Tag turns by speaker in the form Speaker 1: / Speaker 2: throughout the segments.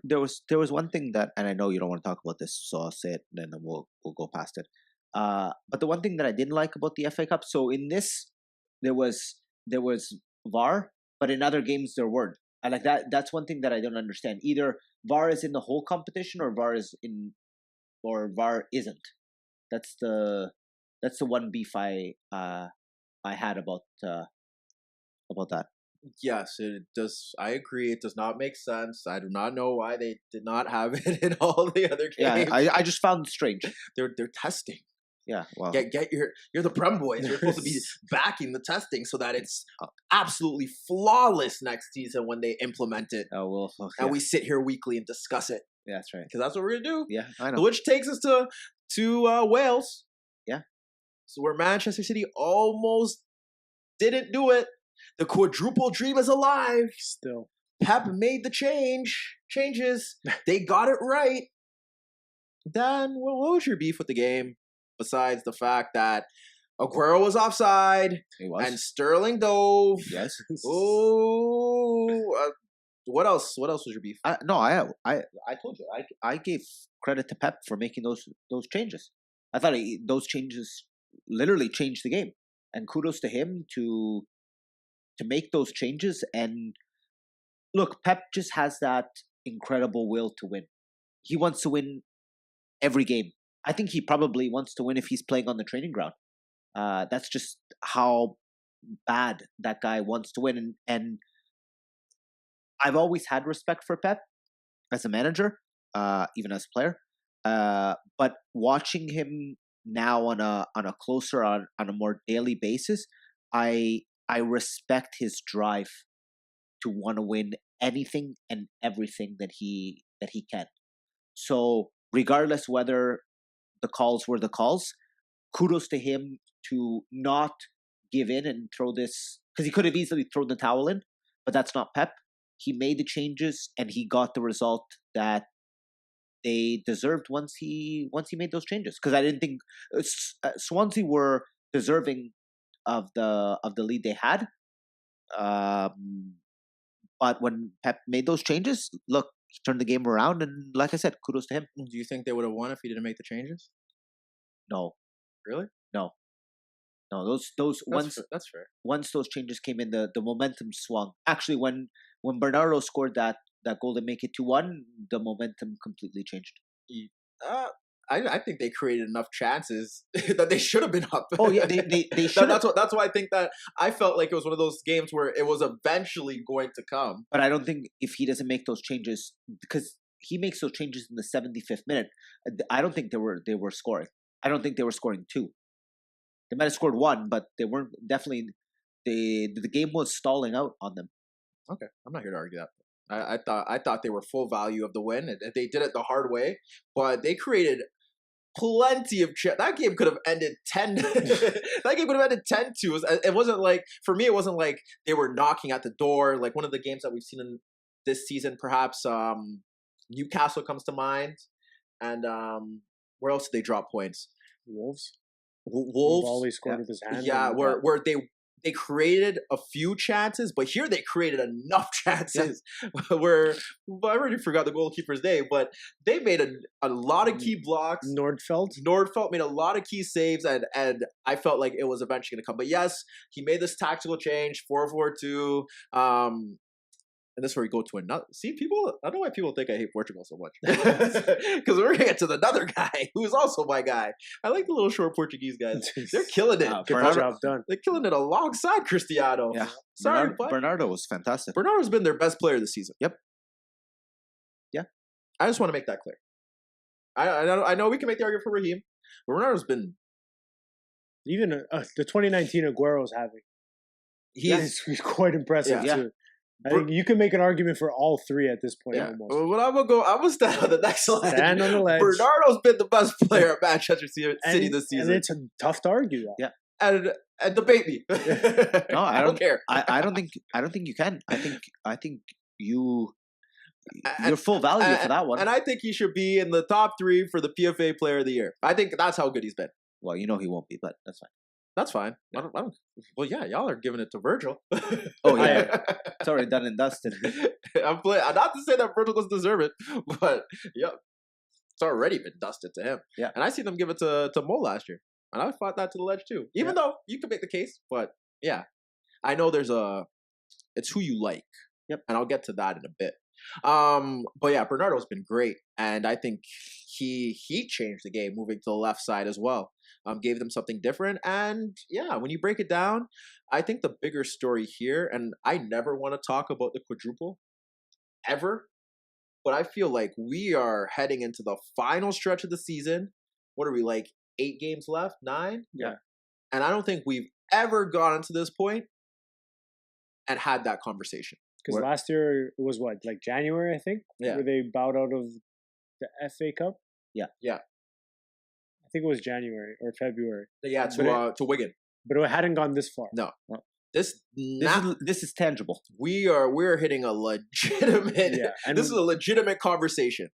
Speaker 1: there was one thing that, and I know you don't want to talk about this, so I'll say it, and then we'll go past it. But the one thing that I didn't like about the FA Cup, so in this there was VAR, but in other games there weren't. I like that. That's one thing that I don't understand. Either VAR is in the whole competition, or VAR isn't. That's the one beef I had about that.
Speaker 2: Yes, it does. I agree. It does not make sense. I do not know why they did not have it in all the other games.
Speaker 1: Yeah, I just found it strange.
Speaker 2: They're testing.
Speaker 1: Yeah, well,
Speaker 2: you're the Prem boys. You're supposed to be backing the testing so that it's absolutely flawless next season when they implement it.
Speaker 1: Oh well, okay.
Speaker 2: And we sit here weekly and discuss it.
Speaker 1: Yeah, that's right.
Speaker 2: Because that's what we're gonna do.
Speaker 1: Yeah, I know.
Speaker 2: Which takes us to Wales.
Speaker 1: Yeah.
Speaker 2: So where Manchester City almost didn't do it. The quadruple dream is alive.
Speaker 3: Still,
Speaker 2: Pep made the changes. They got it right. Dan, what was your beef with the game? Besides the fact that Aguero was offside and Sterling dove.
Speaker 1: Yes.
Speaker 2: Oh, what else? What else was your beef?
Speaker 1: I told you I gave credit to Pep for making those changes. I thought those changes literally changed the game, and kudos to him to make those changes. And look, Pep just has that incredible will to win. He wants to win every game. I think he probably wants to win if he's playing on the training ground. That's just how bad that guy wants to win. And I've always had respect for Pep as a manager, even as a player. But watching him now on a closer, on a more daily basis, I respect his drive to want to win anything and everything that he can. So regardless whether the calls were the calls, kudos to him to not give in and throw this, because he could have easily thrown the towel in, but that's not Pep. He made the changes and he got the result that they deserved once he made those changes. Because I didn't think Swansea were deserving of the lead they had, but when Pep made those changes, look, he turned the game around, and like I said, kudos to him.
Speaker 2: Do you think they would have won if he didn't make the changes?
Speaker 1: No.
Speaker 2: Really?
Speaker 1: No. That's
Speaker 2: fair.
Speaker 1: Once those changes came in, the momentum swung. Actually, when Bernardo scored that goal to make it 2-1, the momentum completely changed.
Speaker 2: I think they created enough chances that they should have been up.
Speaker 1: Oh yeah, they should.
Speaker 2: That's why I think that I felt like it was one of those games where it was eventually going to come.
Speaker 1: But I don't think if he doesn't make those changes, because he makes those changes in the 75th minute, I don't think they were scoring. I don't think they were scoring 2. They might have scored 1, but they weren't. Definitely, the game was stalling out on them.
Speaker 2: Okay, I'm not here to argue that. I thought they were full value of the win. They did it the hard way, but they created plenty of that game could have ended 10. That game could have ended 10-2. It wasn't like, for me, it wasn't like they were knocking at the door. Like one of the games that we've seen in this season, perhaps Newcastle comes to mind, and where else did they drop points?
Speaker 3: Wolves.
Speaker 2: Volley
Speaker 3: scored with his hand.
Speaker 2: Yeah, where they created a few chances, but here they created enough chances where I already forgot the goalkeeper's name, but they made a lot of key blocks.
Speaker 3: Nordfeldt
Speaker 2: made a lot of key saves, and I felt like it was eventually going to come. But yes, he made this tactical change, 4-4-2. And this is where we go to another. See, people, I don't know why people think I hate Portugal so much. Because we're going to get to another guy who's also my guy. I like the little short Portuguese guys. They're killing it.
Speaker 3: Good job done.
Speaker 2: They're killing it alongside Cristiano.
Speaker 1: Yeah.
Speaker 2: Sorry,
Speaker 1: Bernardo was fantastic.
Speaker 2: Bernardo's been their best player this season.
Speaker 1: Yep.
Speaker 2: Yeah. I just want to make that clear. I know we can make the argument for Raheem, but Bernardo's been...
Speaker 3: Even the 2019 Aguero's having. He's quite impressive, too. I think you can make an argument for all three at this point. Almost.
Speaker 2: Well, I'm gonna stand on the next line.
Speaker 3: Stand on the ledge.
Speaker 2: Bernardo's been the best player at Manchester City this season,
Speaker 3: and it's tough to argue that.
Speaker 2: Yeah, and debate me.
Speaker 1: No, I don't
Speaker 2: care.
Speaker 1: I don't think you can. I think you're full value for that one.
Speaker 2: And I think he should be in the top 3 for the PFA Player of the Year. I think that's how good he's been.
Speaker 1: Well, you know he won't be, but that's fine.
Speaker 2: That's fine. I don't, well, yeah, y'all are giving it to Virgil.
Speaker 1: Oh yeah, it's already done and dusted.
Speaker 2: I'm not to say that Virgil doesn't deserve it, but yeah, it's already been dusted to him.
Speaker 1: Yeah,
Speaker 2: and I see them give it to Mo last year, and I fought that to the ledge too. Even though you could make the case, but yeah, I know it's who you like.
Speaker 1: Yep,
Speaker 2: and I'll get to that in a bit. But yeah, Bernardo's been great, and I think he changed the game moving to the left side as well. Gave them something different, and yeah, when you break it down, I think the bigger story here, and I never want to talk about the quadruple ever, but I feel like we are heading into the final stretch of the season. What are we, like 8 games left? 9?
Speaker 1: Yeah.
Speaker 2: And I don't think we've ever gotten to this point and had that conversation.
Speaker 3: Because last year it was what, like January, I think?
Speaker 2: Yeah.
Speaker 3: Where they bowed out of the FA Cup?
Speaker 1: Yeah.
Speaker 2: Yeah.
Speaker 3: I think it was January or February.
Speaker 2: Yeah, to Wigan.
Speaker 3: But it hadn't gone this far.
Speaker 2: No.
Speaker 1: This is tangible.
Speaker 2: We're hitting a legitimate. Yeah, and this is a legitimate conversation.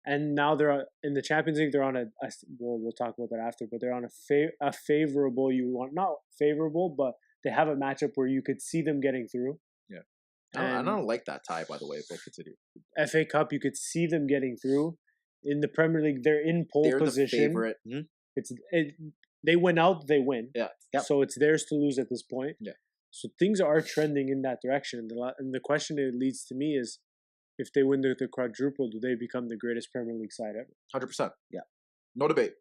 Speaker 3: And now they're in the Champions League. They're on we'll talk about that after. But they're on a favorable. Not favorable, but they have a matchup where you could see them getting through.
Speaker 2: Yeah, I don't like that tie, by the way. But continue.
Speaker 3: FA Cup, you could see them getting through. In the Premier League, they're in pole position.
Speaker 2: The favorite.
Speaker 3: Mm-hmm. They win out, they win.
Speaker 2: Yeah.
Speaker 3: Yep. So it's theirs to lose at this point.
Speaker 2: Yeah.
Speaker 3: So things are trending in that direction. And the question it leads to me is, if they win the quadruple, do they become the greatest Premier League side ever?
Speaker 2: 100%.
Speaker 1: Yeah.
Speaker 2: No debate.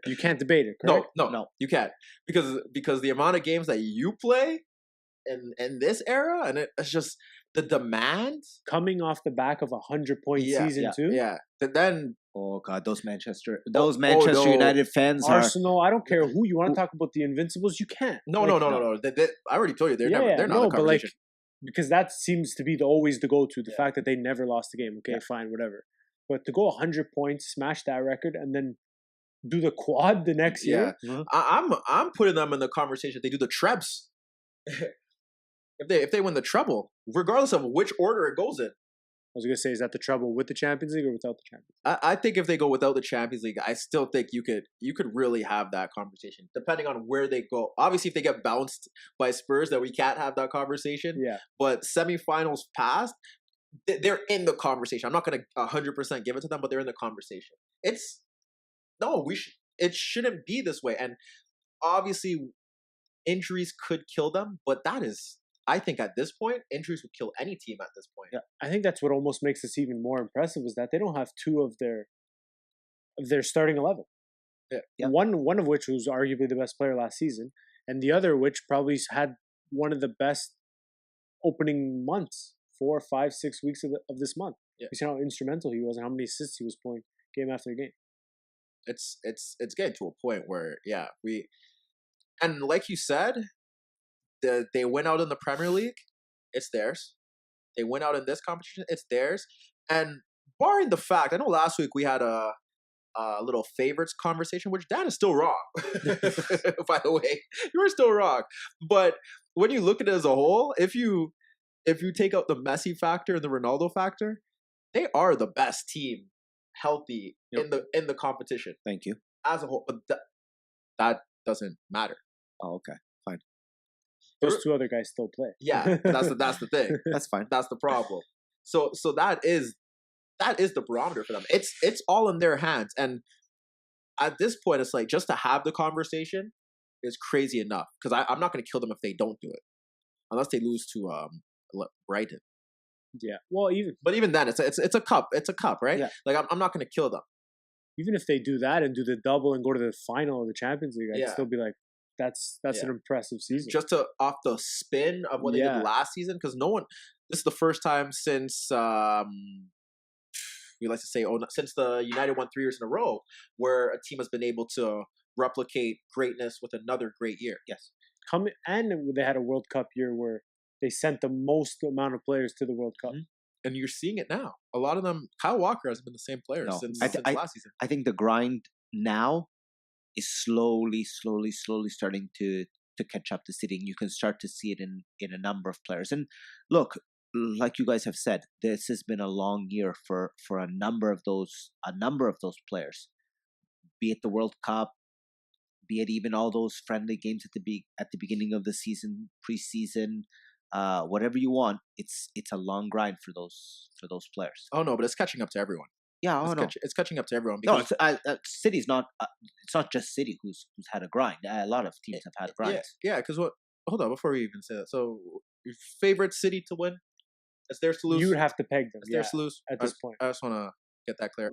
Speaker 3: You can't debate it, correct?
Speaker 2: No, you can't. Because the amount of games that you play in this era, and it's just the demand.
Speaker 3: Coming off the back of 100-point season too.
Speaker 2: Yeah. Then
Speaker 1: oh god, those Manchester United fans,
Speaker 3: Arsenal. I don't care who you want to talk about the Invincibles. You can't.
Speaker 2: No. I already told you they're not the conversation.
Speaker 3: Because that seems to be always the go-to. The fact that they never lost a game. Okay, fine, whatever. But to go 100 points, smash that record, and then do the quad the next year.
Speaker 2: Mm-hmm. I'm putting them in the conversation. They do the Trebs. If they win the treble, regardless of which order it goes in.
Speaker 3: I was gonna say, is that the trouble with the Champions League or without the Champions League?
Speaker 2: I think if they go without the Champions League, I still think you could really have that conversation, depending on where they go. Obviously, if they get bounced by Spurs, then we can't have that conversation.
Speaker 3: Yeah.
Speaker 2: But semifinals past, they're in the conversation. I'm not gonna 100% give it to them, but they're in the conversation. It shouldn't be this way. And obviously, injuries could kill them, but that is. I think at this point, injuries would kill any team at this point.
Speaker 3: Yeah, I think that's what almost makes this even more impressive is that they don't have 2 of their starting 11.
Speaker 2: Yeah.
Speaker 3: One of which was arguably the best player last season, and the other which probably had one of the best opening months, 4, 5, 6 weeks of this month.
Speaker 2: Yeah.
Speaker 3: You see how instrumental he was and how many assists he was pulling game after game.
Speaker 2: It's getting to a point where and like you said. They went out in the Premier League, it's theirs. They went out in this competition, it's theirs. And barring the fact, I know last week we had a little favorites conversation, which Dan is still wrong. By the way, you were still wrong. But when you look at it as a whole, if you take out the Messi factor and the Ronaldo factor, they are the best team, healthy in the competition.
Speaker 1: Thank you.
Speaker 2: As a whole, but that doesn't matter.
Speaker 1: Oh, okay. Fine.
Speaker 3: Those 2 other guys still play.
Speaker 2: Yeah, that's the thing.
Speaker 1: That's fine.
Speaker 2: That's the problem. So that is the barometer for them. It's all in their hands. And at this point, it's like just to have the conversation is crazy enough. Because I'm not going to kill them if they don't do it, unless they lose to Brighton.
Speaker 3: Yeah. Well,
Speaker 2: even then, it's a cup. It's a cup, right?
Speaker 1: Yeah.
Speaker 2: Like I'm not going to kill them.
Speaker 3: Even if they do that and do the double and go to the final of the Champions League, I'd still be like, that's an impressive season.
Speaker 2: Just off the spin of what they did last season, because this is the first time since we like to say since the United won 3 years in a row where a team has been able to replicate greatness with another great year.
Speaker 1: Yes.
Speaker 3: And they had a World Cup year where they sent the most amount of players to the World Cup.
Speaker 2: Mm-hmm. And you're seeing it now. A lot of them, Kyle Walker has been the same player since last season.
Speaker 1: I think the grind now is slowly starting to catch up to City. And you can start to see it in a number of players. And look, like you guys have said, this has been a long year for a number of those players. Be it the World Cup, be it even all those friendly games at the beginning of the season, preseason, whatever you want. It's a long grind for those players.
Speaker 2: Oh no, but it's catching up to everyone.
Speaker 1: Yeah, oh no,
Speaker 2: It's catching up to everyone
Speaker 1: no,
Speaker 2: because
Speaker 1: City's not. It's not just City who's had a grind. A lot of teams have had grinds.
Speaker 2: yeah. Because what? Hold on, before we even say that. So, your favorite city to win? It's theirs to lose.
Speaker 3: You would have to peg them.
Speaker 2: It's theirs to lose
Speaker 3: at this point.
Speaker 2: I just want to get that clear.